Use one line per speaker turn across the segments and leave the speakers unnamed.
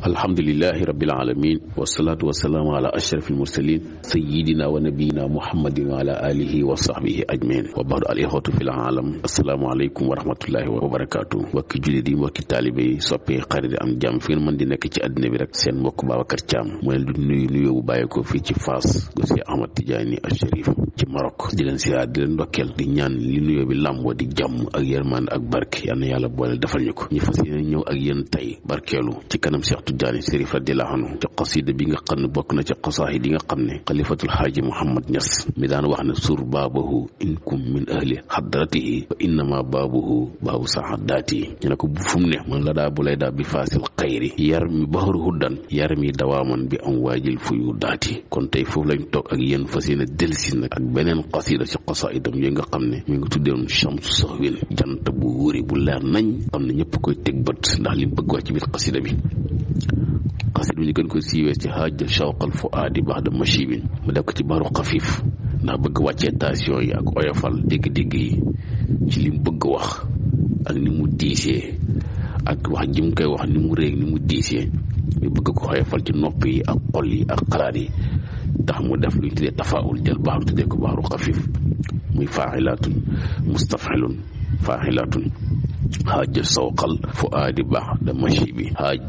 alhamdulillahi rabbil alamin wassalatu wassalamu ala ashrafil mursalin sayyidina wa nabiyina muhammadin wa ala alihi wa sahbihi ajmain wa ba'du al ikhwatu fil alam assalamu alaykum wa rahmatullahi wa barakatuh mbokki jullit yi mbokki taalibe yi soppee xarit am jàmm fi ngeen mën di nekk ci àddina bi rek seen mbokk Babacar Thiam mooy leen di nuyu bu bàyyeekoo fii ci Fass gu Cheikh Ahmad Tidiane Al Cherif ci Maroc di leen siyaar di leen ndokkeel di ñaan li nuyoo bi làmboo di jàmm ak yërmande ak barke yal na yàlla boole defal ñu ko ñu fas yéene ñëw ak yéen tey barkeelu ci kanam Cheikh Tidiane Cherif radiyallahu anhu ci xasida bi nga xam ne bokk na ci xasaayid yi nga xam ne xalifatul xaaji Mouhamad Niass mi daan wax ne sur baabahu in kum min ahli hadratihi wa innama baabuhu baabu saadaati ñu ne ko bu fu mu ne man la daa bu lay daa bi faasil xayri yar mi baxaru huddan yar mi dawaaman bi am waajil fuyu daati kon tey foofu lañ toog ak yéen fas yéene delsi nag ak beneen xasida ci xasaayidam yi nga xam ne mi ngi tuddeewoon Shamsu Sahwin jant bu wóori bu leer nañ xam ne ñëpp koy teg bët ndax li mu bëgg wax ci biir xasida bi xasida bi ñu gën ko siiwee ci haaj shawqal fuaadi ba'da mashibin mu def ko ci baru xafiif ndax bëgg wàccee tension yi ak oyofal dégg-dégg yi ci li mu bëgg wax ak ni mu diisee ak wax ji mu koy wax ni mu réeg ni mu diisee ñu bëgg ko oyofal ci nopp yi ak xol yi ak xalaat yi tax mu def lu ñu tuddee tafaawul jël baaru tuddee ko baaru xafiif muy faaxilaatun mustafxilun faaxilaatun haaj shawqal fuaadi ba'da mashibi haaj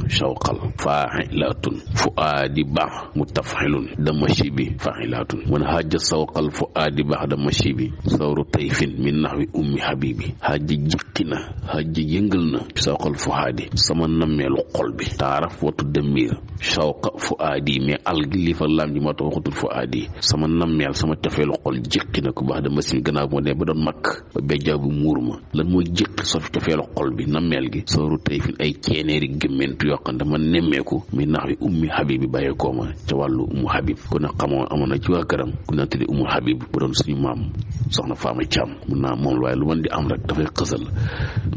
shawqal faaxilatun fuaadi baax mutafxilun da mashibi faaxilatun man haaj shawqal fuaadi ba'da mashibi sawru tayfin min naxwi ummi habibi haaj jiqi na haaj yëngal na shawqal fuaadi sama nammeelu xol bi taaraf watu demir shawqa fuaadi mais algi lii fa laam ji moo tax waxutul fuaadi sama nammeel sama cofeelu xol jiqi na ko ba'da mashibi gannaaw moo ne ba doon mag ba bejjaaw bu muur ma lan mooy jiqi sof cofeelu xol bi nammeel gi sawru tayfin ay ceeneeri gémmentu yoo xam dama nemmeeku mi nax wi ummi habib bi bàyyeekoo ma ca wàllu ummu habib ku ne xamoo amoon na ci waa këram ku ne tuddi ummu habib bu doon suñu maam soxna Faama Caam mun naa moom waaye lu mën di am rek dafay xësal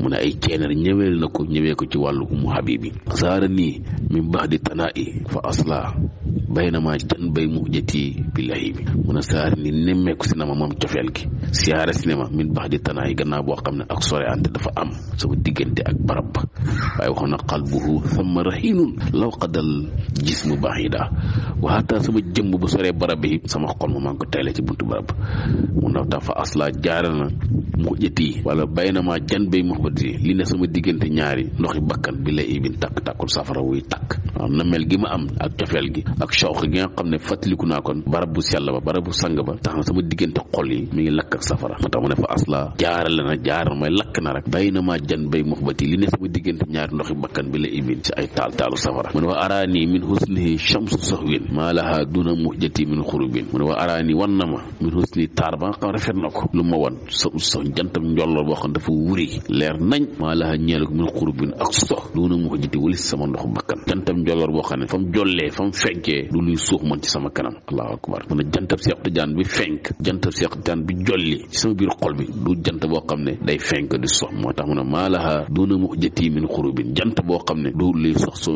mu ne ay ceeneer ñëwee ko ci wàllu ummu habib bi saara nii min baax di tanaa'i fa asla baynama jan bay mujjati billahi bi mun a saara ni nemmeeku si na ma moom cofeel gi siyaara si ne ma min baax di tanaa'i gannaaw boo xam ne ak sore ante dafa am sama diggante ak barab ba waaye waxoon na qalbuhu thumma rahinun law qadal jismu bahida waxaata sama jëmm bu soree barab bi sama xol ma maa ngi ko teyle ci buntu barab mu ndaw tax fa asla jaaral na mujjati wala baynama jan bay muhbati li ne sama diggante ñaari ndoxi bakkan bi la ibin tàkkul safara wuy tàkk waaw na mel gi ma am ak cofeel gi ak shawq gi nga xam ne fàttaliku naa kon barab bu sell ba barab bu sang ba tax na sama diggante xol yi mi ngi lakk ak safara moo tax mu ne fa asla jaaral may lakk na rek baynama jan bay muhbati li ne sama diggante ñaari ndoxi bakkan bi la ibin ci ay taalu safara mu ne wa araani min husnihi shamsu sahwin maa laha duna muhjati min xurubin mu ne wa araani wan na ma min husni taar ba nga xam rafet na ko lu ma wan so jantam njolloor boo xam dafa wuri leer nañ maa laha ñeelu ko min xurubin ak sox duna muhjati walis sama ndoxu bakkan jantam njolloor boo xam ne fa mu jollee fa mu fenkee du luy suux man ci sama kanam allahu akbar mu ne jantab Seex Tijaan bi fenk jantab Seex Tijaan bi jolli ci sama biir xol bi du jant boo xam ne day fenk di sox moo tax mu ne maa laha duna muhjati min xurubin jant boo xam ne du luy sox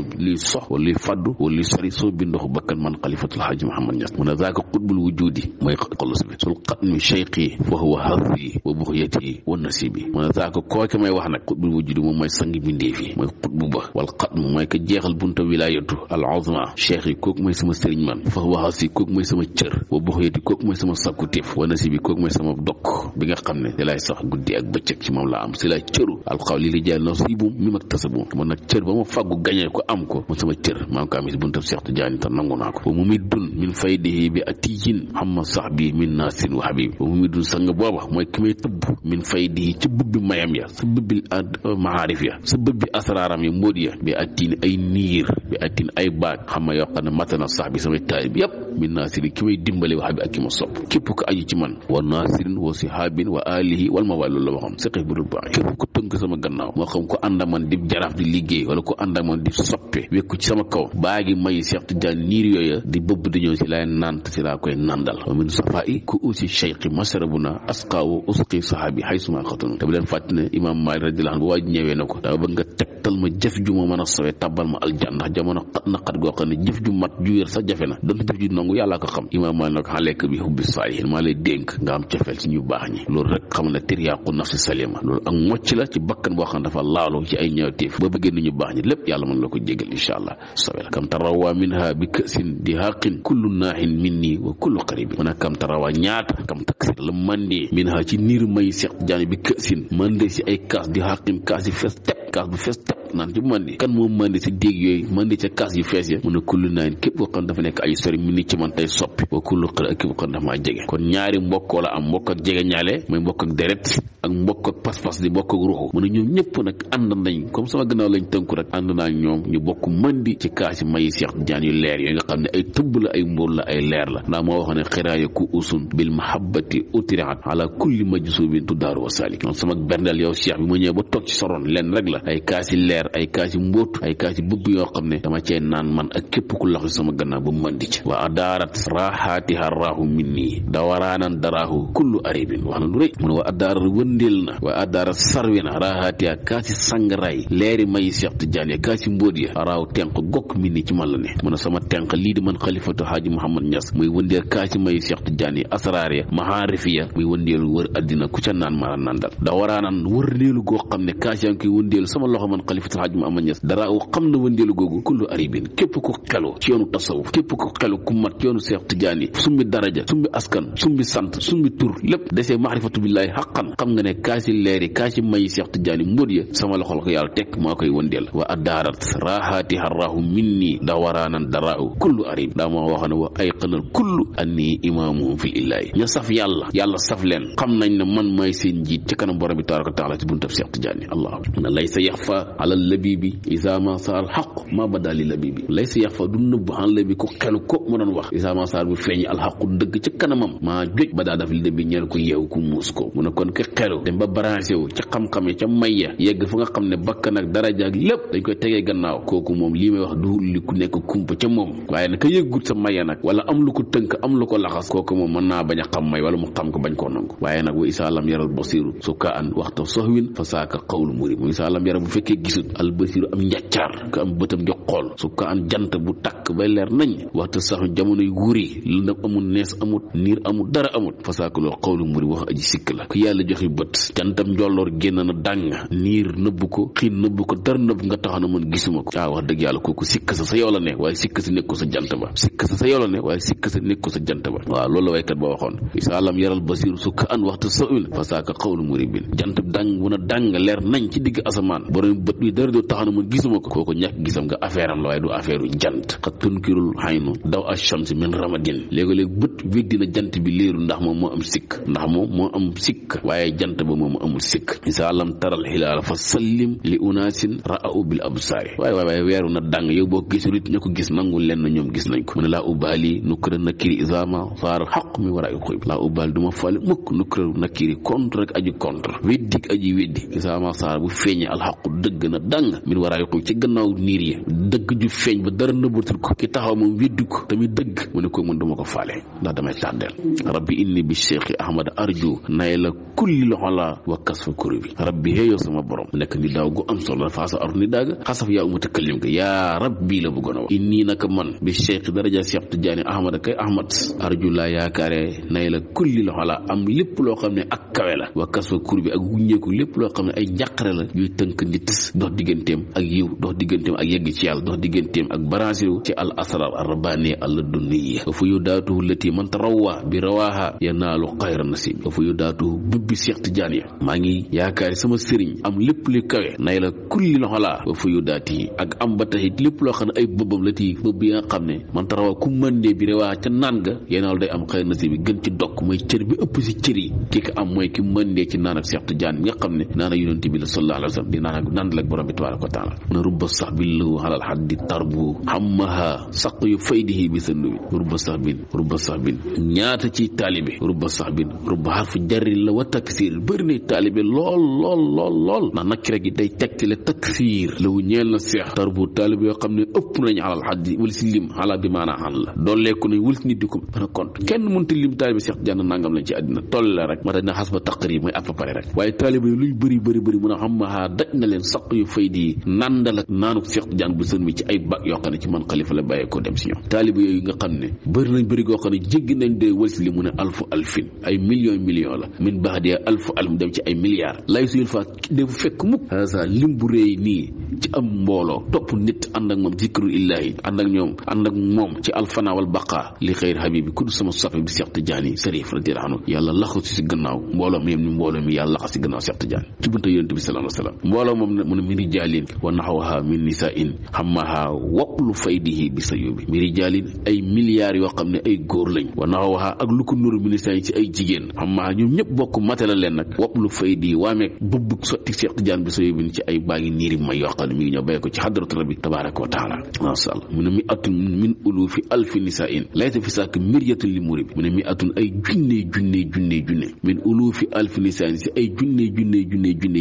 wala luy faddu wala luy sori soo bi ndoxu bakkan man xalifatul xaaji Mouhamad Niass mu ne zaaka qutbul wujudi mooy xolus bi sul xatmi cheikhi fa huwa hazi wa buxyati wa nasibi mu ne zaaka kooke may wax nag qutbul wujudi moom mooy sangi bindeef yi mooy xutbu ba wal xatmu mooy ko jeexal bunta wilayatu al azma cheikh yi kooku mooy sama sëriñ man fa huwa hazi kooku mooy sama cër wa buxyati kooku mooy sama sakkutif wa nasibi kooku mooy sama dokk bi nga xam ne di laay sax guddi ak bëccëg ci moom laa am si laay cëru alxaw li li jaay nasibu mi mag tasabu man nag cër ba ma fàggu gañee ko am ko man sama cër maa ngi ko amee si buntab Seex Tijaan te nangu naa ko wa mu mi dun min faydihi bi atiyin xamma sax bi min naasin wa habib wa mu mi dun sang booba mooy ki may tëbb min faydihi ci bëbbi mayam ya sa bëbbi maarif ya sa bëbbi asraaram ya mbóot ya bi atin ay niir bi atin ay baat xam ma yoo xam ne matana sax bi samay taalib yëpp min naasirin ki may dimbale wa habib ak ki ma sopp képp ko aju ci man wa naasirin wa sihaabin wa alihi wal mawal loolu la waxoon saqi budul baax képp ko tënk sama gannaaw moo xam ko ànd ak man di jaraaf di liggéey wala ko ànd ak man di soppe wekku ci sama kaw baa gi may Seex Tijaan niir yooya di bëbb di ñëw si laay nant si laa koy nandal wa min safaa'i ku aussi cheikhi masarabuna asqaawu usqi sahaabi haysuma xatunu te bu leen fàtte ne imaam Maalik radiyallaahu anhu bu waaj ñëwee na ko dama bëgg nga tegtal ma jëf ju ma mën a sawee tabbal ma aljan ndax jamono xat na xat goo xam ne jëf ju mat ju wér sax jafe na donte jëf ju nangu yàlla ko xam. imaam maa nag xalek bi hubbi saalihin maa lay dénk nga am cofeel ci ñu baax ñi loolu rek xam ne tiryaqu nafsi salima loolu ak mocc la ci bakkan boo xam dafa laalu ci ay ñaawteef boo bëggee ñu baax ñi lépp yàlla mën la ko jégal insha allah sobel kam tarawa minha bi kësin di haqin kullu naahin minni wa kullu qaribin mën a kam tarawa ñaata kam taksir la mandee minha ci niir may Seex Tijaan bi kësin mandee si ay kaas di haqin kaas yi fees tepp kaas bu fees tepp naan ci mandi kan moom mandi si déeg yooyu mandi ca kaas yu fees ya mun a kullu naahin képp koo xam dafa nekk ay sori mi ni ci man tey soppi wa kullu qari ak képp koo xam dafa maa jege kon ñaari mbokkoo la am mbokk ak jege ñaale mooy mbokk ak deret ak mbokk ak pas-pas di mbokk ak ruuxu mu ne ñoom ñëpp nag ànd nañ comme sama gannaaw lañ tënku rek ànd naa ñoom ñu bokk mandi ci kaasi mayi Seex Tijaan yu leer yooyu nga xam ne ay tëbb la ay mbóor la ay leer la ndax moo wax ne xiraaya ku usun bil mahabbati utiraat ala kulli majsubin tuddaaru wa salik noonu sama berndeel yow Cheikh bi ma ñëw ba toog ci soron leen rek la ay kaasi leer ay kaasi mbóot ay kaasi bëbb yoo xam ne dama cee naan man ak képp ku laxu sama gannaaw ba mandi ci wa adaarat raxaatiha raahu minni dawaraanan daraahu kullu aribin wax na lu rëy mu ne wa adaarat wëndeel na wa adaarat sarwina raxaatiha kaasi sangaraay leeri mayi Seex Tijaan ya kaasi mbóot ya raaw tenq gokk minni ci man la ne mu ne sama tenq lii di man xalifatu Haaji Muhammad Ñas muy wëndeel kaasi mayi Seex Tijaan yi asraar ya mahaarif ya muy wëndeelu wër addina ku ca naan mara nandal dawaraanan wërndeelu goo xam ne kaasi yaa ngi koy wëndeelu sama loxo man xalifatu Haaji Muhammad Ñas dara u xam na wëndeelu googu kullu aribin képp ku xelu ci yoonu tasawuf képp ku xelu ku mat ci yoonu Seex Tijaan yi summi daraja summi askan summi sant summi tur lépp desee maarifatu billaahi xaqan xam nga ne kaasi leeri kaasi mayi Seex Tijaan yi mbóot ya sama loxo la ko yàlla tekk maa koy wëndeel wa adaarat raxaati harrahu minni dawaraanan daraahu kullu arib daa moo wax ne wa ay qanal kullu anni imaamuhum fil illaahi ña saf yàlla saf leen xam nañ ne man maay seen njiit ci kanam borom bi tabaaraka wa taala ci buntab Seex Tijaan yi allah na laysa yaxfa ala labibi isa ma saal xaq ma bada li labibi laysa yaxfa du nëbb xan labi ko xelu ko mu doon wax isa ma saal bu feeñi alxaqu dëgg ci kanamam maa jój ba daa daf li bi ñeel ko yeew ku muus ko mu ne kon ki xelu dem ba branché wu ca xam-xam ca mayya yegg fu nga xam ne bakkan ak daraja ak lépp dañ koy tegee gannaaw kooku moom lii may wax du li ku nekk kumpa ca moom waaye nag ka yëggut sa mayya nag wala am lu ko tënk am lu ko laxas kooku moom mën naa bañ a xam may wala mu xam ko bañ koo nangu waaye nag wa isa lam yaral basiru su ka an waxta soxwin fa saaka xawlu muri mu isa lam yara bu fekkee gisut al basiru am njàccaar ka am bëtam jox xool su ka an jant bu takk bay leer nañ waxta sax jamonoy wuri lu ndam amul nees amut niir amul dara amut fa saaka loolu xawlu muri wax aji sikk la ku yàlla joxe bët jantam njolloor génn na dàng niir nëbb ko xiin nëbb ko dara nëbb nga taxaw na mën gisuma ko wax dëgg yàlla kooku sikk sa yow la ne waaye sikk sa nekk ko sa jant ba sikk sa yow la ne waaye sikk sa nekk ko sa jant ba waaw loolu la waykat ba waxoon isa lam yaral basiru su ka an waxta sawil fa saaka xawlu muribin jant dàng bu na dàng leer nañ ci digg asamaan borom bët bi dara doo taxaw na mën gisuma ko kooku ñàkk gisam nga affaire am la waaye du affaire u jant xat tunkirul xaynu daw ash-shams min ramadin léegi-léegi bët weddi na jant bi léeru ndax moom moo am sikk waaye jant ba moom amul sikk isa lam taral hilaal fa sallim li unaasin ra'u bil absaari waaye weeru na dàng yow boo gisul it ña ko gis nangul leen na ñoom gis nañ ko mu ne laa ubaali nukkira nakiri isama saar xaq mi war a xuyb laa ubaali du ma fale mukk nukkira nakiri contre rek aji contre weddik aji weddi isama saar bu feeñee alxaqu dëgg na dàng min war a xuyb ci gannaaw niir yi dëgg ju feeñ ba dara nëbbatul ko ki taxaw moom weddi ko tamit dëgg mu ne ko mën duma ko faale ndax damay tàddeel rabbi inni bi cheikhi ahmad arju nay la kulli loxola wa kasfa kuri bi rabbi yow sama borom nekk ni daaw gu am solo faasa ar ni daaga xasaf yaa mutakallim ko yaa rabbi la bëggoon a wax inni naka man bi cheikh daraja Seex Tijaan ahmad kay ahmad arju laa yaakaare nay la kulli loxola am lépp loo xam ne ak kawe la wa kasfa kuri bi ak wuññeeku lépp loo xam ne ay njàqare la yuy tënk nit dox digganteem ak yiw dox digganteem ak yegg ci yàlla dox digganteem ak branché wu ci al asrar ar rabbani al dunniya wa fu yu daatuhu lati man tarawwa bi rawaaha yanaalu xayra nasib wa fu yu daatuhu bubbi Seex Tijaan ya maa ngi yaakaar sama sëriñ am lépp li kawe nay la kulli loxolaa wa fu yu daati ak am ba taxit lépp loo xam ne ay bëbbam la ti bëbb yi nga xam ne man tarawwa ku mëndee bi rawaaha ca naan ga yanaalu day am xayra nasib bi gën ci dokk mooy cër bi ëpp si cër yi ki ko am mooy ki mëndee ci naan ak Seex Tijaan bi nga xam ne naan ak yonent bi la sallallahu alayhi wa sallam di naan ak borom bi tabaaraka wa taala mun a rubba sax bi lahu alal haddi tarbu xammaha saq yu faydihi bi sandubi rubba sax bin ñaata ci taalibe rubba sax bin rubba xarfu jarri la wa taksiir bëri na taalibe lool ndax nakira gi day tegtale taksiir lawu ñeel na seex tarbu taalibe yoo xam ne ëpp nañ alal haddi wala si lim xalaa bi maanaa xan la dooleeku nañ wël si nit di ko mën a compte kenn mënta lim taalibe Seex Tijaan nangam lañ ci àddina toll la rek ma tax na xas ba taqrib mooy à peu près rek waaye taalibe yi luy bëri mën a xam maa daj na leen saq yu faydi nandal ak naanu Cheikh Tidiane bu sën mi ci ay bag yoo xam ne ci man xalifa la bàyyee ko dem si ñoom taaliba yooyu nga xam ne bëri goo xam ne jéggi nañ de wëls li mu ne alfin ay millions la min baax de alf dem ci ay milliards lay suyul fa defu fekk mukk sa lim bu réy nii ci am mbooloo topp nit ànd ak moom zikru illahi ànd ak moom ci alfana wal baqa li xëyr habibi ku du sama soppe bi Cheikh Tidiane Sarif radiyallahu anhu yàlla laxu si gannaaw mbooloo mi yem ni mbooloo mi yàlla laxu si gannaaw Cheikh Tidiane ci bunta yonent bi sallallahu alayhi wasallam mbooloo moom mu ne min rijaalin wa naxwaha min nisa'in xammaha waqlu faydihi bi sayubi mi rijaalin ay milliards yoo xam ne ay góor lañ wa naxwaha ak lu ko nuru min nisa'in ci ay jigéen xammaha ñoom ñëpp bokk matala leen nag waqlu faydi waameeg bëbb sotti Cheikh Tidiane bi sayubi ci ay baagi niiri may yoo xam ne mi ngi ñëw bàyyi ko ci hadratu rabbi tabaraka wa taala masha Allah mu ne mi atun min ulufi alfi nisa'in laysa fi saak miryatun li murib mu ne mi atun ay junne min ulufi alfi nisa'in si ay junne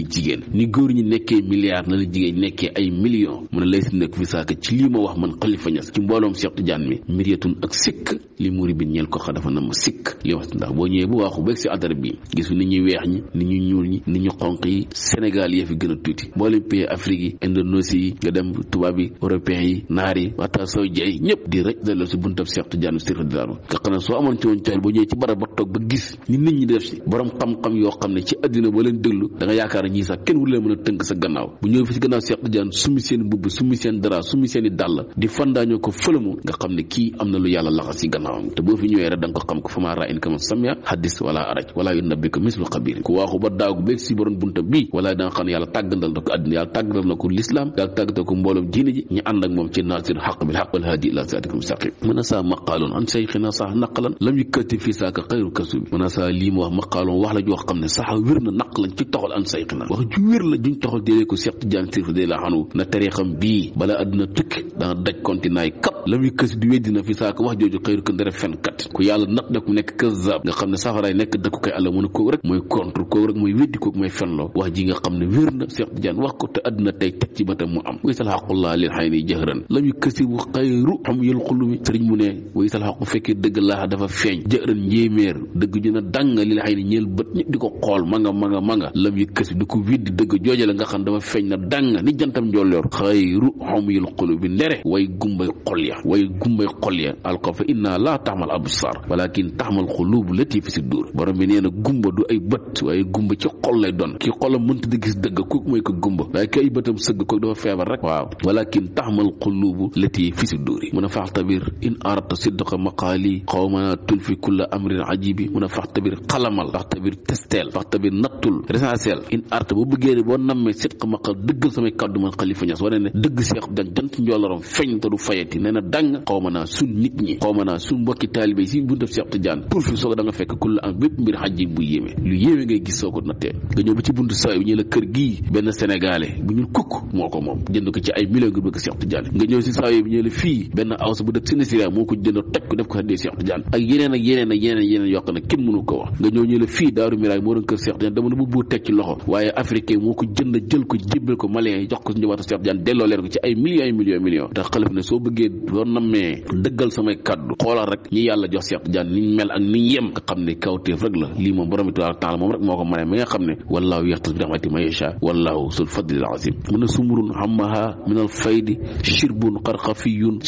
jigéen ni góor ñi nekkee milliards na la jigéen nekkee ay millions mu ne laysa nekk fi saak ci lii ma wax man Khalifa Niass ci mbooloom Cheikh Tidiane mi miryatun ak sikk li muribin ñeel ko xa dafa na ma sikk li wax ndax boo ñëwee bu waaxu beeg si adara bi gis nit ñuy weex ñi nit ñu ñuul ñi nit ñu xonq yi Sénégal yi fi gën a tuuti mboolem pays Afrique yi Indonésie yi nga dem tubaab yi européens yi naar yi waxtaan sooy jeey ñëpp di rek delloo si buntab Cheikh Tidiane Chérif radiyallahu nga xam ne soo amoon ci woon coono boo ñëwee ci barab ba toog ba gis ni nit ñi def si borom xam-xam yoo xam ne ci àddina boo leen déglu da nga yaakaar ñii sax kenn wul leen mën a tënk sa gannaaw bu ñëwee fi si gannaaw Cheikh Tidiane summi seen mbubb summi seen dara summi seen i dàll di fandaañoo ko fëlamu nga xam ne kii am na lu yàlla laxas si gannaawam te boo fi ñëwee rek da nga ko xam ko fa maa ra in kama samia hadis wala araj wala yunabbika mislu xabir ku waaxu ba daagu beeg si borom bunta bii wala da nga xam ne yàlla tàggandal na ko àddina yàlla tàggandal na ko l'islam yàlla tàggatal ko mbooloom diine ji ñu ànd ak moom ci naasir xaq bil xaq wal haadi ila siraatikal mustaqim mën a saa maqaaloon an sayxina sax naqalan lam yukkati fii saaka xayru kasubi mën a saa lii ma wax maqaaloon wax la joo xam ne sax wér na naq lañ ci toxal an sayxina wax ju wér la juñ toxal délee ko Cheikh Tidiane Chérif radiyallahu anhu na tariixam bii bala àddina tukki dana daj kontinaay kap lam yukkati di weddina fii saaka wax jooju xayru ko ndere fenkat ku yàlla naq da ku nekk kazzab nga xam ne safaraay nekk dëkku kay àlla mu ne kooku rek mooy contre kooku rek mooy weddi kooku mooy fenloo wax ji nga xam ne wér na Cheikh Tidiane wax ko te àddina tey teg ci batam mu am waysal xaqullah lil xay ni jëhran lam yukkasibu xayru xam yël xulumi sëriñ mu ne waysal xaqu fekkee dëgg laa dafa feeñ jëhran njéeméer dëgg ju na dàng lil xay ni ñeel bët ñëpp di ko xool ma nga lam yukkasi di ko widdi dëgg joojale nga xam dafa feeñ na dàng ni jantam njolloor xayru xam yël xulubi ndere way gumbay xol ya alko fa inna laa taxmal absar walakin taxmal xulubu lati fi si dóor borom bi nee na gumba du ay bët waaye gumba ci xol lay doon ki xolam mënta di gis dëgg kooku mooy ko gumba waaye ki ay bëtam sëgg kooku dafa feebar rek waaw walakin taxmal xulubu lati fi si dóor yi mun a faxtabir in arata sidqa maqaali xawma tulfi kulla amrin ajibi mun a faxtabir xalamal faxtabir testeel faxtabir nattul recensel in arata boo bëggee boo nammee sidqa maqaal dëggal samay kàddu man Khalifa Niass wane ne dëgg Cheikh dan jant njollorom feeñ te du fayati nee na dàng xawma naa sun nit ñi xawma naa sun mbokki taalibe yi si buntab Cheikh Tidiane pour fi soog da nga fekk kulla am bépp mbir xajib bu yéeme lu yéeme ngay gis soo ko nattee nga ñëw ba ci buntu saa bi ñu la kër gii benn sénégalais bu ñuul kukk moo ko moom jënd ko ci ay millions nga bëgg Cheikh Tidiane nga ñëw si saa bi ñu la fii benn awsa bu dëkk Sénégal moo ko jënd toj ko def ko xaddee Cheikh Tidiane ak yeneen yoo xam ne kenn mënu ko wax nga ñëw ñu la fii Daaru Miraay moo doon kër Cheikh Tidiane dama na bu buur teg ci loxo waaye africain moo ko jënd jël ko jébbal ko malien yi jox ko njabootu Cheikh Tidiane delloo leen ko ci ay millions te xalif ne soo bëggee doo nammee dëggal samay kaddu xoolal rek ñi yàlla jox Cheikh Tidiane niñ mel ak niñ yem nga xam ne kawteef rek la lii moom borom taala moom rek moo ko mane mi nga xam ne wallaahu yaxtas bi rahmati man yasha wallaahu sul fadlil azim mun a sumurun hammaha min al faydi shirbun qarqafiyun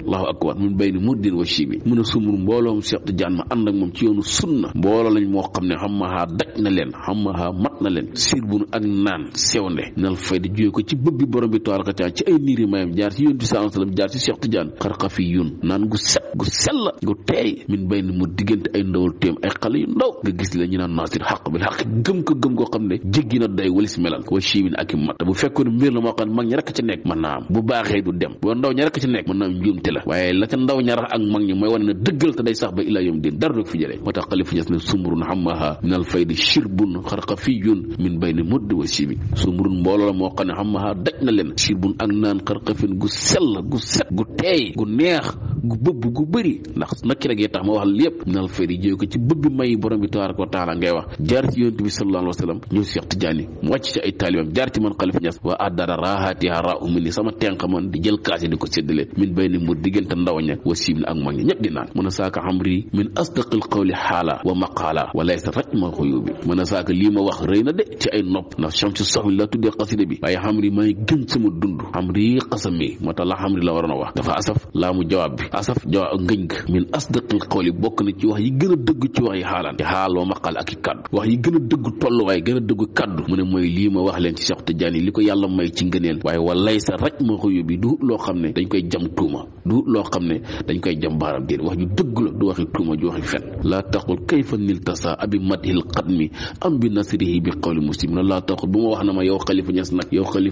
allahu akbar min bayni muddin wa shibi mun a sumur mbooloom Cheikh Tidiane ma ànd ak moom ci yoonu sunna mbooloo lañ moo xam ne hammaha daj na leen hammaha mat na leen shirbun ak naan sewnde min al faydi jóge ko ci bëbbi borom bi taala ci ay niiri mayam jaar ci yonent bi sallallahu alayhi wasallam jaar ci Cheikh Tidiane qarqafiyun naan gu set gu sell gu teey min bayni mu diggante ay ndawal téem ay xale yu ndaw nga gis la ñu naan naasir xaq bil xaq gëm koo xam ne jéggi na day walis melal wa chimin ak i mat bu fekkoon mbir la moo xam ne mag ñi rekk ci nekk mën naa am bu baaxee du dem bu ndaw ñi rekk ci nekk mën naa am njuumte la waaye la ca ndaw ña ak mag ñi mooy wane ne dëggal te day sax ba ilaa yawm din dara du fi jëlee moo tax Khalifa Niass ne sumrun hammaha min al faydi shirbun xarqafiyun min bayni mudd wa chibi sumrun mbooloo la moo xam ne hammaha daj na leen shirbun ak naan xarqafin gu sell gu set gu teey gu neex gu bëbb gu bëri ndax nakki rek tax ma wax lépp minal faydi jëw ko ci bëgg may borom bi tabaaraka wa taala ngay wax jaar ci yonent bi sallallahu alayhi wa sallam ñëw Cheikh Tidiane mu wàcc ci ay taalibam jaar ci man Khalifa Niass wa addara rahaatiha ra'u min ni sama tenq man di jël kaas yi di ko séddale min bay ni mu diggante ndaw ña wa siim na ak mag ñi ñëpp di naan mën a saaka amri min asdaqil qawli xaala wa maqaala wa laysa rajma xuyubi mën a saaka lii ma wax rëy na de ci ay nopp ndax chamsu saxwi la tuddee xasida bi waaye xamri may gën sama dund xamri xasami moo tax la xamri la waroon a wax dafa asaf laa mu jawaab bi asaf jawaab ngëñ ga min asdaqil qawli bokk na ci wax yi gën a dëgg ci wax yi xaalaan ci xaal wa maqaala ak i kaddu wax yi gën a dëgg tolluwaay gën a dëgg kaddu mu ne mooy lii ma wax leen ci Cheikh Tidiane li ko yàlla may ci ngëneel waaye walay sa raj ma xuyu bi du loo xam ne dañ koy jam tuuma du loo xam ne dañ koy jam baaram déet wax ju dëgg la du waxi tuuma ju waxi fen laa taxul kayfa nil tasa abi madhil qadmi am bi nasrihi bi qawli muslim laa taxul bu ma wax na ma yow Khalifa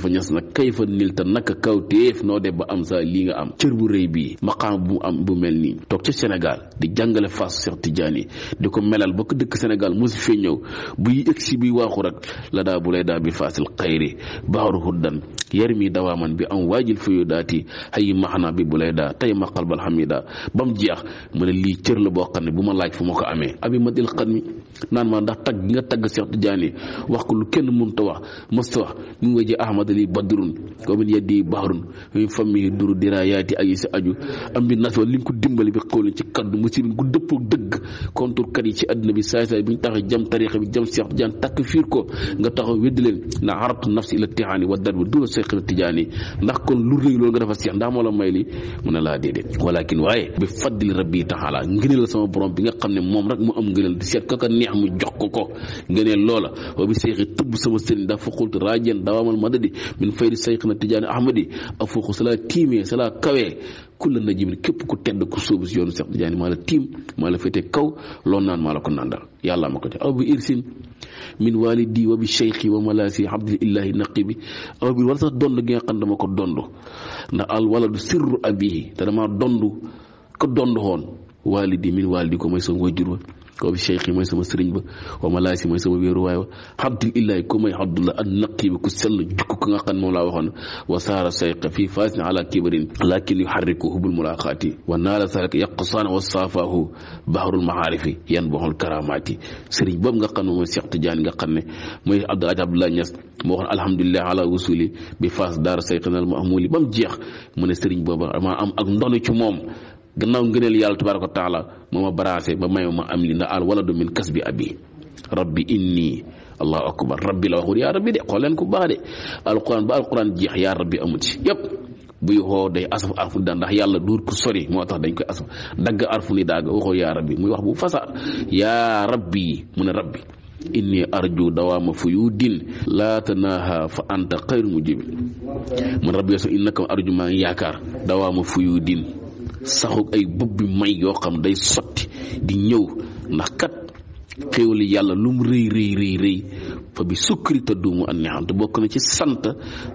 Niass nag kayfa nil ta naka kawteef noo def ba am sa lii nga am cër bu rëy bii maqaam bu am bu mel nii toog ca Sénégal di jàngale Fass Cheikh Tidiane di ko melal ba ko dëkk Sénégal mosu fee ñëw buy egsi buy waaxu rek la daa bu lay daa bi faasil xayri baaru huddan yarmi dawaaman bi am waajil fayu daati xayi maxanaa bi bu lay daa tey ma qalbal hamida ba mu jeex mu ne lii cër la boo xam ne bu ma laaj fu ma ko amee abi madil xadmi naan ma ndax tagg gi nga tagg Cheikh Tidiane wax ko lu kenn mënta wax mësta wax mi ngi waji ahmad li badrun wa min yaddi bahrun min fammi duru dirayaati ak yi si aju am bi nas wa li nga ko dimbali bi xawlin ci kaddu musibin gu dëppoo dëgg kontur kat yi ci àdduna bi saay bi ñu tax jam tarixa bi jam Cheikh Tidiane takk fiir ko nga taxaw weddi leen na arabtu nafsi ila tihaani wa dar bi duna Cheikh Tidiane ndax kon lu rëy loolu nga dafa Cheikh ndax moo la may li mu ne laa déedéet walakin waaye bi faddili rabbi taala ngëneel sama borom bi nga xam ne moom rek mu am ngëneel di seet kaka neex mu jox ko ngëneel loola wa bi Cheikh tëbb sama sëriñ dafa xultu rajen dawaamal madadi min faydi Cheikh na Tidiane ahmadi afuuxu sala tiimee sala kawee kulla najibin képp ku tedd ku sóobu si yoonu Cheikh Tidiane maa la tiim maa la féete kaw loolu naan maa la ko nandal yàlla ma ko jox aw bi irsin min walidi wa bi cheikhi wa malasi abdillahi naqibi aw bi wala sax dond gi nga xam dama ko dond ndax al waladu sirru abihi te dama dond ko dond woon walidi min walidi ko mooy sama wajur wa ko bi cheikhi mooy sama sëriñ ba wa malasi mooy sama wéeruwaay wa abdillahi ko mooy abdullah an naqibi ku sell jukk ko nga xam moom laa waxoon wa saara sayqa fii fasin ala kibarin lakin yuharriku hubul mulaqaati wa naala saraka yaqsaan wa saafahu bahrul maarifi yan boxol karamaati sëriñ boobu nga xam ne mooy Cheikh Tidiane nga xam ne mooy Abdoulaye Niass moo waxoon alhamdulilah ala wusuli bi faas daara sayqinal mahmuli ba mu jeex mu ne sëriñ boobu maa am ak ndonu ci moom gannaaw ngëneel yàlla tabaraka wa taala moo ma baraase ba may ma am li ndax al waladu min kasbi abi rabbi inni allahu akbar rabbi la waxul yaa rabbi de xool leen ko baax de alquran ba alquran jeex yaa rabbi amu ci yëpp buy xoo day asaf arfu ni daa ndax yàlla duur ko sori moo tax dañ koy asaf dagg arfu ni daaga waxoo yaa rabbi muy wax bu fasa yaa rabbi mu ne rabbi inni arju dawaama fuyudin laa tanaaha fa anta xayru mujibin man rabbi so innaka arju maa ngi yaakaar dawaama fuyudin saxu ay bëbbi may yoo xam day sotti di ñëw ndax kat xéewali yàlla lu mu rëy fa bi sukkri te duumu an neexam te bokk na ci sant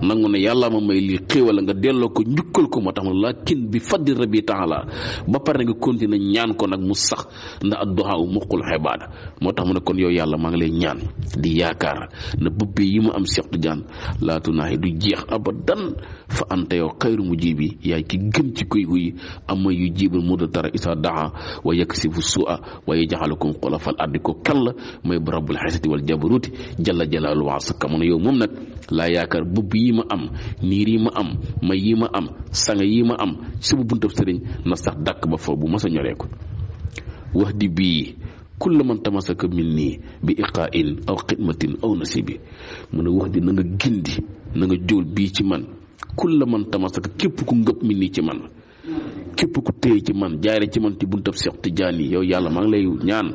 nangu ne yàlla ma may lii xéewal nga delloo ko njukkal ko moo tax ma laakin bi faddi rabbi taala ba pare nga continuer ñaan ko nag mu sax ndax adduhaa muqul xibaada moo tax mu ne kon yow yàlla maa ngi lay ñaan di yaakaar na bëbbi yi ma am Cheikh Tidiane laatu naayi du jeex abadan fa anta yow xayru mujibi yaay ki gën ci koy wuyi ama yu jibul mudatara isa daa wa yaksifu su'a wa yaj'alukum xulafal ardi ko kan la mooy rabbul xisati wal jabaruti jalla jalaalu wa sakka mu ne yow moom nag laa yaakaar bëbb yi ma am niir yi ma am may yi ma am sanga yi ma am suba buntab sëriñ na sax dàkk ba foofu bu ma sa ñoree ko wax di bii kulla man tamasaka min nii bi iqaa'in aw xidmatin aw nasibi mu ne wax di na nga gindi na nga jóol bii ci man kulla man tamasaka képp ku ngëpp min nii ci man képp ku téye ci man jaare ci man ci buntab Cheikh Tidiane yi yow yàlla maa ngi lay ñaan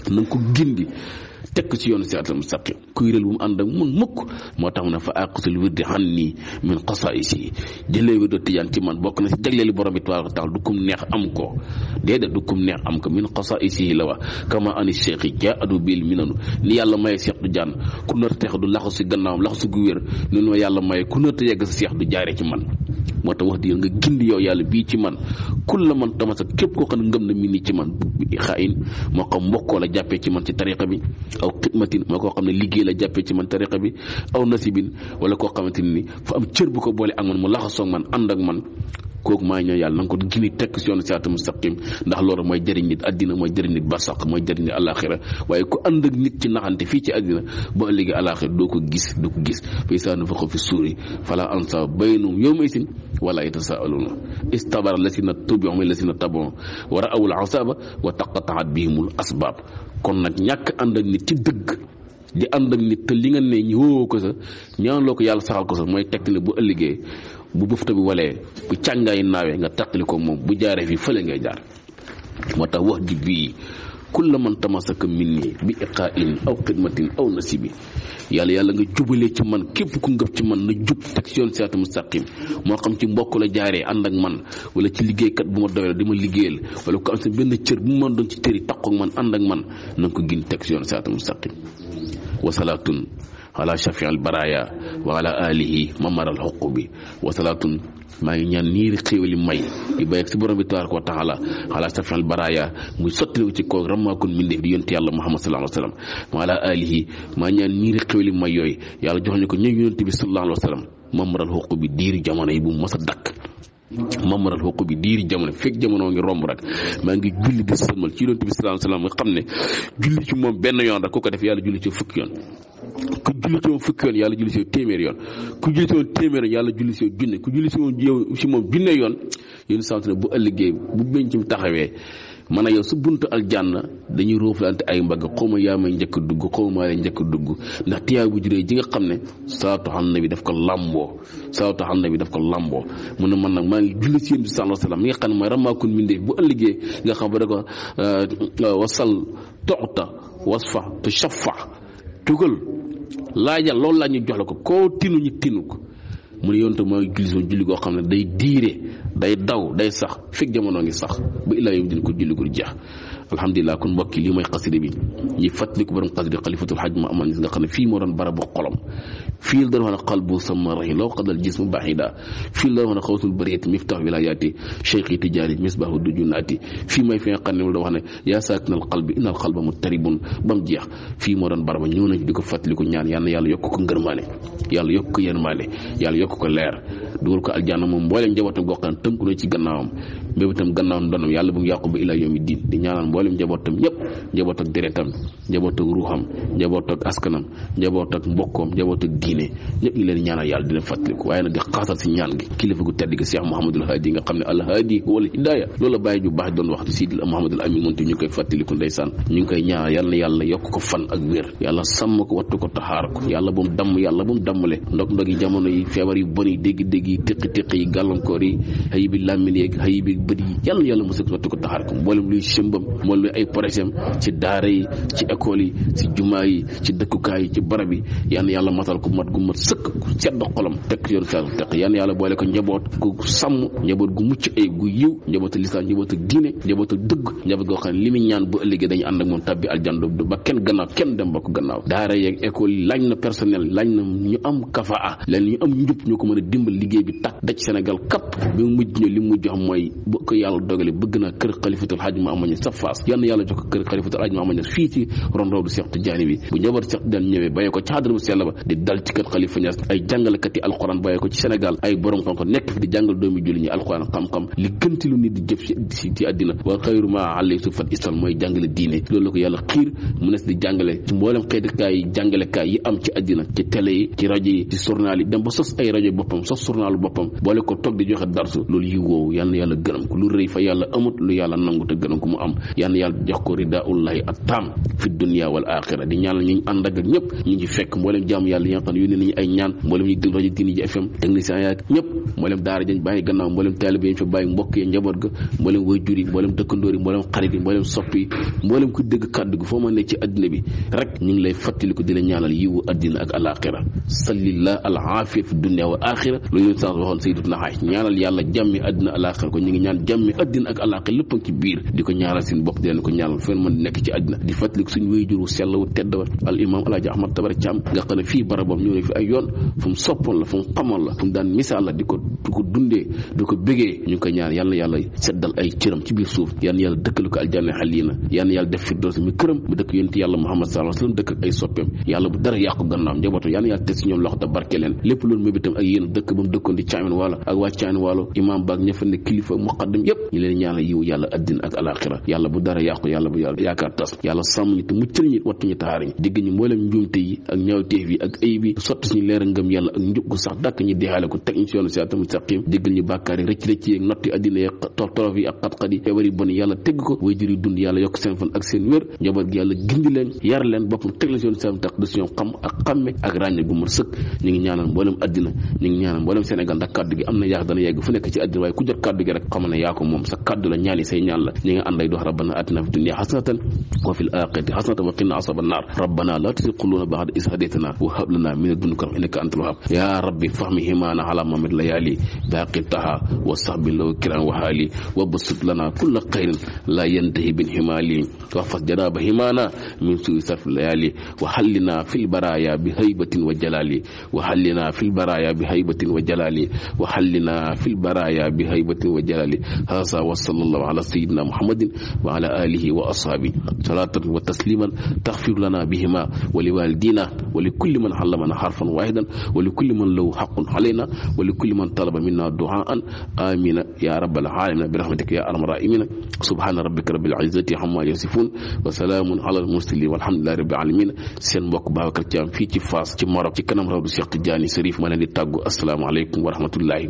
na nga ko gindi teg ci yoonu siraatal mustaqim kuy réel bu mu ànd ak mun mukk moo tax mu ne fa àqusul wirdi xan nii min xasaayisi jëlee wirdu Tijaan ci man bokk na si jagleeli borom bi tabaaraka taala du kum neex am ko déedéet du kum neex am ko min xasaayisi la wax kama ani cheikh yi jaa adu bil minanu ni yàlla maye Cheikh Tidiane ku nar teex du laxu si gannaawam laxu si gu wér noonu ma yàlla maye ku nar te yegg si Cheikh du jaaree ci man moo tax wax di nga gindi yow yàlla bii ci man kul la man tamasa képp koo xam ne ngëm na mi ni ci man bi xaayin moo xam mbokkoo la jàppee ci man ci tariqa bi aw xidmatin moo koo xam ne liggéey la jàppee ci man tariqa bi aw nasibin wala koo xamante ni fa am cër bu ko boole ak man mu laxasoog man ànd ak man kooku maa ngi ñaan yàlla na nga ko gini tekk si yoonu siraatal mustaqim ndax loolu mooy jëriñ nit addina mooy jëriñ nit barsaq mooy jëriñ nit alaxira waaye ku ànd ak nit ci naxante fii ci addina ba ëllëgi alaxira doo ko gis fa izaa nufixa fi suuri falaa ansaaba baynahum yawma izin wala yatasaaluuna istabara lasina tubiu min lasina tabau wa ra'awul azaaba wa taqattaat bihimul asbaab kon nag ñàkk ànd ak nit ci dëgg di ànd ak nit te li nga ne ñëwoo ko sa ñaanloo ko yàlla saxal ko sa mooy tekk ne bu ëllëgee bu bufta bi walee bu càngaay naawee nga taqali ko moom bu jaaree fii fële ngay jaar moo tax wax ji bii kulla man tamasaka minni bi iqaa'in aw xidmatin aw nasibi yàlla nga jubalee ci man képp ku ngëp ci man na jub teg ci yoon siraatal mustaqim moo xam ci mbokk la jaaree ànd ak man wala ci liggéeykat bu ma doyal di ma liggéeyal wala ko am sa benn cër bu ma doon ci tëri taqoog man ànd ak man na nga ko gin teg ci yoon siraatal mustaqim wasalaatun ala shafi al baraya wa ala alihi mamaral xuqubi wasalaatun maa ngi ñaan niiri xéewali may di bay ak si borom bi tabaraka wa taala ala shafi al baraya muy sottaliku ci kaw rammaakun mbindeef di yonte yàlla Muhammad sallallahu alayhi wa sallam wa ala alihi maa ngi ñaan niiri xéewali may yooyu yàlla jox ñu ko ñëw yonente bi sallallahu alayhi wa sallam mamaral xuqubi diiri jamono yi bu mu mës a dakk mamaral xuq bi diiri jamono fekk jamono ngi romb rek maa ngi julli di sëlmal ci yonent bi sallallahu alayhi wasallam nga xam ne julli ci moom benn yoon rek ku ko def yàlla julli ci fukki yoon ku julli ci moom fukki yoon yàlla julli ci téeméer yoon ku julli ci moom téeméer yàlla julli ci junne ku julli ci moom junne yoon yéen sant ne bu ëllëgee bu benn ci taxawee man a yow su buntu aljanna dañuy rooflante ay mbagg xawma yaa may njëkk dugg xawma maa lay njëkk dugg ndax tiyaay bu juree ji nga xam ne salaatu ala nabi daf ko lamboo mu ne man nag maa ngi julli ci yéen bi sallallahu alayhi wasallam mi nga xam ne mooy ramaakun mindee bu ëllëgee nga xam ba da ko wasal toxta wasfa te shaffa tugal laajal loolu laa ñu jox la ko koo tinu ñu tinu ko mu ne yonte maa ngi julli soon julli goo xam ne day diire day daw day sax fekk jamono ngi sax ba illaa yow dina ko julli gu jeex alhamdulilah kon mbokki lii mooy xasida bi ñi fàttaliku borom xasida xalifatul xaj ma aman nga xam ne fii moo doon barabu xolam fii la doon wax ne qalbu sama rahim law qadal jismu baxida fii la doon wax ne xawsul bariyati miftax wilayaati cheikhi tijaani misbahu dujunaati fii mooy fi nga xam ne mu doon wax ne yaa saakinal qalbi innal qalba muttaribun ba mu jeex fii moo doon baraba ñëw nañ di ko fàttaliku ñaan yal na yàlla yokk ko ngërmaane yàlla yokk ko yërmaane yàlla yokk ko leer dugal ko aljanna moom mbooleem njabootam goo xam ne tënku na ci gannaawam mbébu tam gannaawam ndonam yàlla bu mu yàqu ba ilaa yawmi diin di ñaanal mboolem njabootam ñëpp njaboot ak deretam njaboot ak ruuxam njaboot ak askanam njaboot ak mbokkoom njaboot ak diine ñëpp ngi leen ñaanal yàlla dina fàttaliku waaye nag di xaasal si ñaan gi kilifa gu tedd gi Cheikh Mouhamadul Hadi nga xam ne alhaadi wala hidaaya loolu la bàyyi ju baax doon wax Sidi Mouhamadul Amin moom te ñu ngi koy fàttaliku ndeysaan ñu ngi koy ñaanal yàlla na yàlla yokk ko fan ak wér yàlla sàmm ko wattu ko taxaar ko yàlla bu mu damm yàlla bu mu dammale ndog yi jamono yi feebar yu bon yi dégg-dégg yi téq yi gàllankoor yi xëy bi làmmin yeeg xëy bi bët yi yàlla musal ko wattu ko taxaar ko mboolem luy sëmbam mboolem ay projet ci daara yi ci école yi ci jumaa yi ci dëkkukaay yi ci barab yi yàlla matal ko mat gu mat sëkk ku sedd xolam tekk yoon sa tekk yàlla boole ko njaboot gu sàmm njaboot gu mucc ay gu yiw njaboot ak lislaam njaboot ak diine njaboot ak dëgg njaboot goo xam ne li muy ñaan bu ëllëgee dañu ànd ak moom tabbi aljanna ba kenn gannaaw kenn dem ba ko gannaaw daara yeeg école yi laaj na personnel laaj na ñu am kafaa leen ñu am njub ñoo ko mën a dimbal liggéey bi takk daj Sénégal kapp bi mu mujj ñëw li mu jox mooy bu ko yàlla dogale bëgg naa kër xalifatul xaj ma amañu sa faas yàlla jox ko kër xalifatul xaj ma amañu fii ci ron rawdu Cheikh Tidiane bi bu njaboot Cheikh Tidiane ñëwee bàyyee ko ci xadra bu sell ba di dal ci kër xalifa Niass ay jàngalekat yi alxuraan bàyyee ko ci Sénégal ay borom xam-xam nekk fi di jàngal doomi julli ñi alxuraan xam-xam li gënti lu nit di jëf ci àddina wa xayru ma alayhi fat islam mooy jàngale diine loolu la ko yàlla xiir mu nes di jàngale ci mboolem xeetikaay yi jàngalekaay yi am ci àddina ci télé yi ci rajo yi ci journal yi dem ba sos ay rajo boppam sos journalu boppam boole ko toog di joxe darsu loolu yi woowu yal na yàlla gërëm ko lu rëy fa yàlla amut lu yàlla nangu te gërëm ko mu am yal na yàlla jox ko ridaullahi at-tam fi dunya wal axira di ñaanal ñu ànd ak ñëpp ñu ngi fekk mboolem jaamu yàlla yi nga xam ne yónnee nañu ay ñaan mboolem ñu déglu rajo Dini ji FM technicien yaak ñëpp mboolem daara jañ bàyyi gannaaw mboolem taalibe yi fa bàyyi mbokk yi njaboot ga mboolem waajur yi mboolem dëkkandoor yi mboolem xarit yi mboolem sopp yi mboolem ku dégg kàddu gi foo ma ne ci àddina bi rek ñu ngi lay fàttaliku di la ñaanal yiwu àddina ak alaxira sallillah al aafiya fi dunya wal axira loolu yéen sax waxoon sayyidatuna Aïcha ñaanal yàlla jàmmi àddina alaxira ko ñu ngi ñaan jàmmi àddina ak alaxira lépp ci biir di ko ñaanal seen bopp di leen ko ñaanal fen mën nekk ci àddina di fàttaliku suñu waajur wu sell wu tedd wa al imam Alaaji Ahmad Tabara Caam nga xam ne fii barabam ñëw ne fi ay yoon fu mu soppoon la fu mu xamoon la fu mu daan misaal la di ko dundee di ko bégee ñu ngi ko ñaan yàlla yàlla seddal ay cëram ci biir suuf yàlla yàlla dëkkal ko aljanna xaliina yàlla yàlla def firdaws mi këram mu dëkk yonent yàlla Muhammad sallallahu alayhi wasallam dëkk ak ay soppeem yàlla bu dara yàqu gannaaw njabootu yàlla yàlla teg si ñoom loxo te barke leen lépp loolu mébitam ak yéen dëkk ba mu dëkkoon di Caamen Waalo ak waa Caamen Waalo imam baak ña fa ne kilifa muqaddam yépp ñu leen ñaanal yiw yàlla addina ak alaxira yàlla bu dara yàqu yàlla bu yàlla yaakaar tas yàlla sàmm ñu te muccal ñi wattu ñu taxaar ñi digg ñu mboolem njuumte yi ak ñaawteef yi ak ayib yi sotti suñu leer ngëm yàlla ak njub gu sax dàkk ñi deexaale ko teg ñu si yoonu siraatal mustaqiim diggal ñu bàkkaar yi rëcc yi ak notti addina yi torof yi ak xat-xat yi feebar yi bon yàlla tegg ko way jur yi dund yàlla yokk seen fan ak seen wér njaboot gi yàlla gindi leen yar leen boppam teg la si yoonu siraatal mustaqiim da suñu xam ak xàmme ak ràññe gu mat sëkk ñu ngi ñaanal mboolem addina ñu ngi ñaanal mboolem Sénégal ndax kàddu gi am na yaax dana yegg fu nekk ci addina waaye ku jot kàddu gi rek xam ne yaa ko moom sa kàddu la ñaani say ñaan la ñi nga ànd ay dox rabbana atina fi dunya hasanatan wa fil akhirati hasanatan wa qina azaban nar rabbana la tuzigh qulubana ba'da idh hadaytana wa hab lana min ladunka rahmatan innaka antal wahhab ya rabbi fahmi himana ala mamid layali baqitaha wa sahbi law kiram wa hali wa basut lana kull khairin la yantahi bin himali wa fas janaba himana min su'i sarf layali wa hallina fil baraya bi haybatin wa jalali wa hallina fil baraya bi haybatin wa jalali wa hallina fil baraya bi haybatin wa jalali hasa wa sallallahu ala sayyidina muhammadin wa ala alihi wa ashabi salatan wa tasliman taghfir lana bihima wa liwalidina wa likulli man allamana harfan wahidan wa likulli man lahu haqqun alayna wa likulli man talaba minna du'aan amina ya rabbal alamin bi rahmatika ya arhamar rahimin subhana rabbika rabbil izzati amma yasifun wa salamun ala al mursalin walhamdulillahi rabbil alamin seen mbokk Babacar Thiam fii ci Fass ci Maroc ci kanam rawdu Cheikh Tidiane Chérif ma leen di tàggu assalaamu alaykum wa rahmatullahi